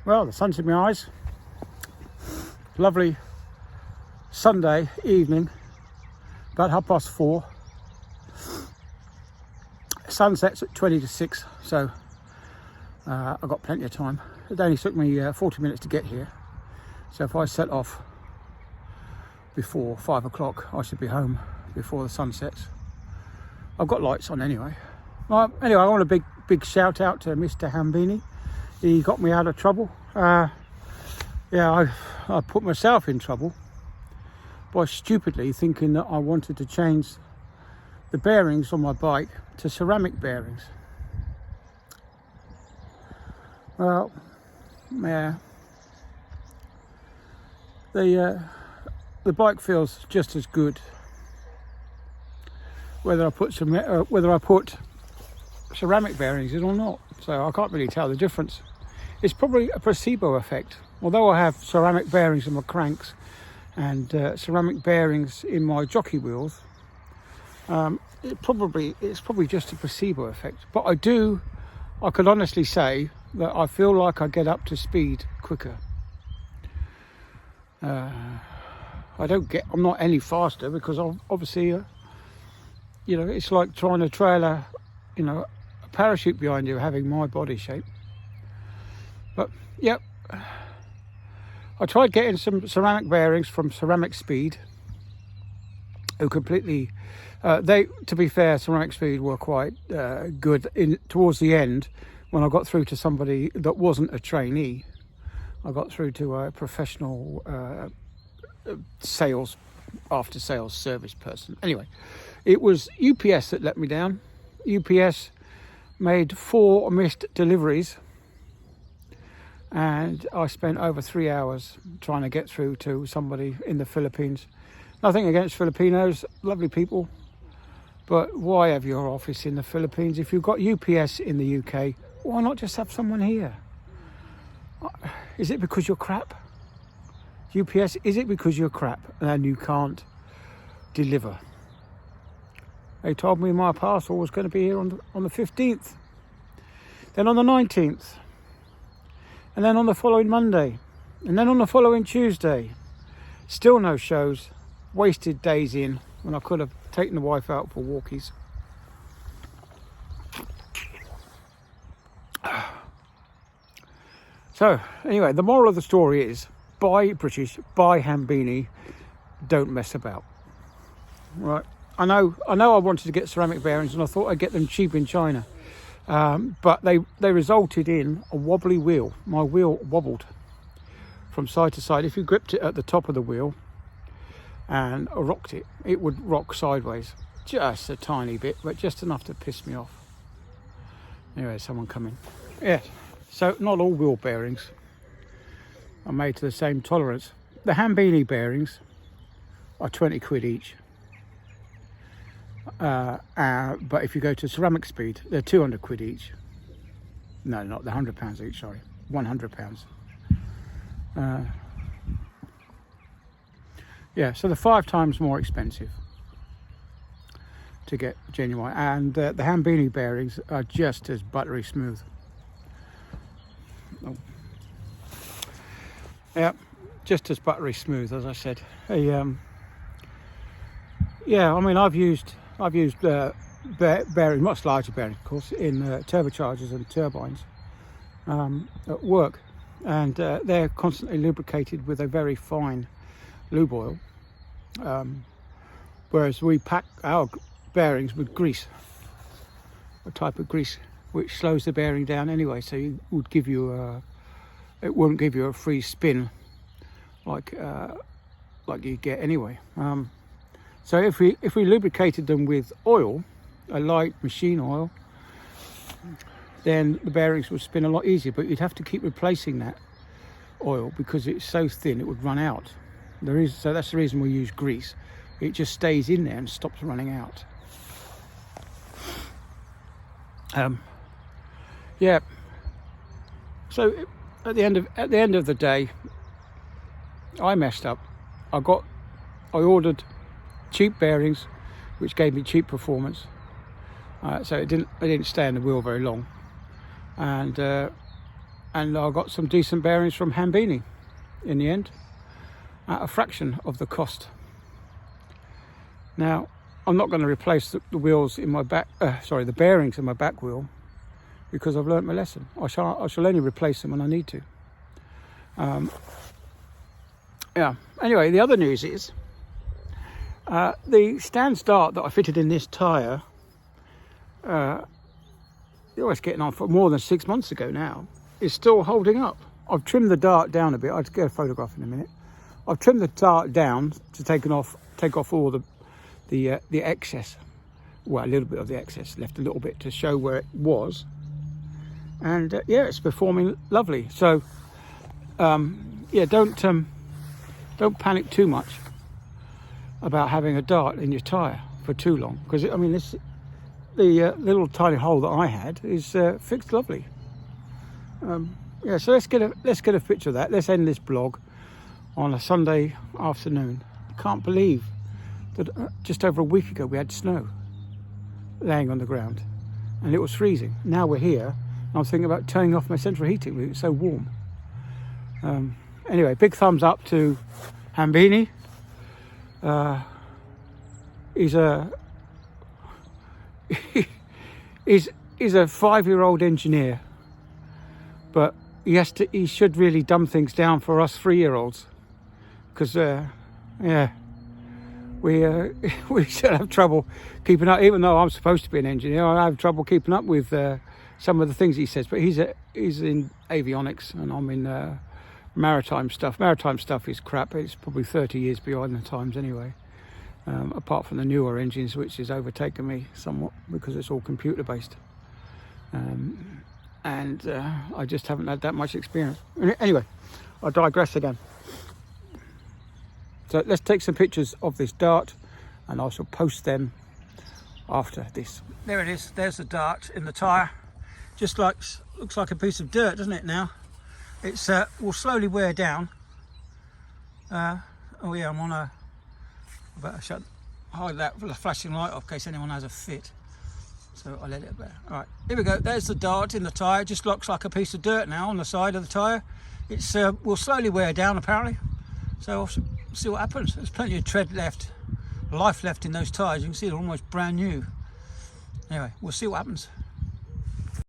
Well, the sun's in my eyes. Lovely Sunday evening, about 4:30. Sunset's at 20 to 6, so I've got plenty of time. It only took me 40 minutes to get here, so if I set off before 5 o'clock, I should be home before the sun sets. I've got lights on anyway. Well, anyway, I want a big shout out to Mr. Hambini. He got me out of trouble. I put myself in trouble by stupidly thinking that I wanted to change the bearings on my bike to ceramic bearings. Well, yeah, the bike feels just as good whether I put ceramic bearings in or not. So I can't really tell the difference. It's probably a placebo effect. Although I have ceramic bearings in my cranks and ceramic bearings in my jockey wheels, it's probably just a placebo effect. But I could honestly say that I feel like I get up to speed quicker. I'm not any faster because obviously, it's like trying to trail a parachute behind you, having my body shape. But yep, I tried getting some ceramic bearings from Ceramic Speed, who completely, to be fair, Ceramic Speed were quite good towards the end when I got through to somebody that wasn't a trainee. I got through to a professional after sales service person. Anyway, it was UPS that let me down. UPS made 4 missed deliveries, and I spent over 3 hours trying to get through to somebody in the Philippines. Nothing against Filipinos, lovely people, but why have your office in the Philippines? If you've got UPS in the UK, why not just have someone here? Is it because you're crap? UPS, is it because you're crap and you can't deliver? They told me my parcel was going to be here on the 15th, then on the 19th, and then on the following Monday, and then on the following Tuesday. Still no shows. Wasted days in when I could have taken the wife out for walkies. So anyway, the moral of the story is, buy British, buy Hambini, don't mess about. Right. I know I wanted to get ceramic bearings and I thought I'd get them cheap in China. But they resulted in a wobbly wheel. My wheel wobbled from side to side. If you gripped it at the top of the wheel and rocked it, it would rock sideways. Just a tiny bit, but just enough to piss me off. Anyway, someone coming. Yeah, so not all wheel bearings are made to the same tolerance. The Hambini bearings are 20 quid each. But if you go to Ceramic Speed, they're 200 quid each. No, not the £100 each, sorry, £100. Yeah, so they're 5 times more expensive to get genuine, and the Hambini bearings are just as buttery smooth. Oh. Yeah, just as buttery smooth, as I said. Yeah, I mean, I've used bearings, much larger bearings, of course, in turbochargers and turbines at work, and they're constantly lubricated with a very fine lube oil, whereas we pack our bearings with grease, a type of grease which slows the bearing down anyway, so it won't give you a free spin like you get anyway. So if we lubricated them with oil, a light machine oil, then the bearings would spin a lot easier, but you'd have to keep replacing that oil because it's so thin it would run out. So that's the reason we use grease. It just stays in there and stops running out. Yeah. So at the end of the day, I messed up. I ordered cheap bearings, which gave me cheap performance. So it didn't stay in the wheel very long, and and I got some decent bearings from Hambini in the end at a fraction of the cost. Now, I'm not going to replace the wheels in my back, the bearings in my back wheel, because I've learnt my lesson. I shall only replace them when I need to. Yeah. Anyway, the other news is the stand start that I fitted in this tyre. It was getting on for more than 6 months ago now. Is still holding up. I've trimmed the dart down a bit. I'll get a photograph in a minute. I've trimmed the dart down to take off all the excess. Well, a little bit of the excess, left a little bit to show where it was. And yeah, it's performing lovely. So yeah, don't panic too much about having a dart in your tyre for too long, because I mean the little tiny hole that I had is fixed lovely. Yeah, so let's get a picture of that. Let's end this blog on a Sunday afternoon. I can't believe that just over a week ago we had snow laying on the ground and it was freezing. Now we're here and I'm thinking about turning off my central heating because it's so warm. Anyway, big thumbs up to Hambini. He's a 5-year-old engineer, but he should really dumb things down for us 3-year-olds, because yeah, we should have trouble keeping up. Even though I'm supposed to be an engineer, I have trouble keeping up with some of the things he says. But he's in avionics and I'm in maritime stuff. Maritime stuff is crap. It's probably 30 years behind the times anyway. Apart from the newer engines, which has overtaken me somewhat because it's all computer based. And I just haven't had that much experience. Anyway, I digress again. So let's take some pictures of this dart and I shall post them after this. There it is, there's the dart in the tyre. Just looks like a piece of dirt, doesn't it now? It's will slowly wear down. Oh yeah, I'm on a... I better hide that flashing light off in case anyone has a fit. So I'll let it there. All right, here we go. There's the dart in the tyre. It just looks like a piece of dirt now on the side of the tyre. It's will slowly wear down apparently. So I'll see what happens. There's plenty of tread left, life left in those tyres. You can see they're almost brand new. Anyway, we'll see what happens.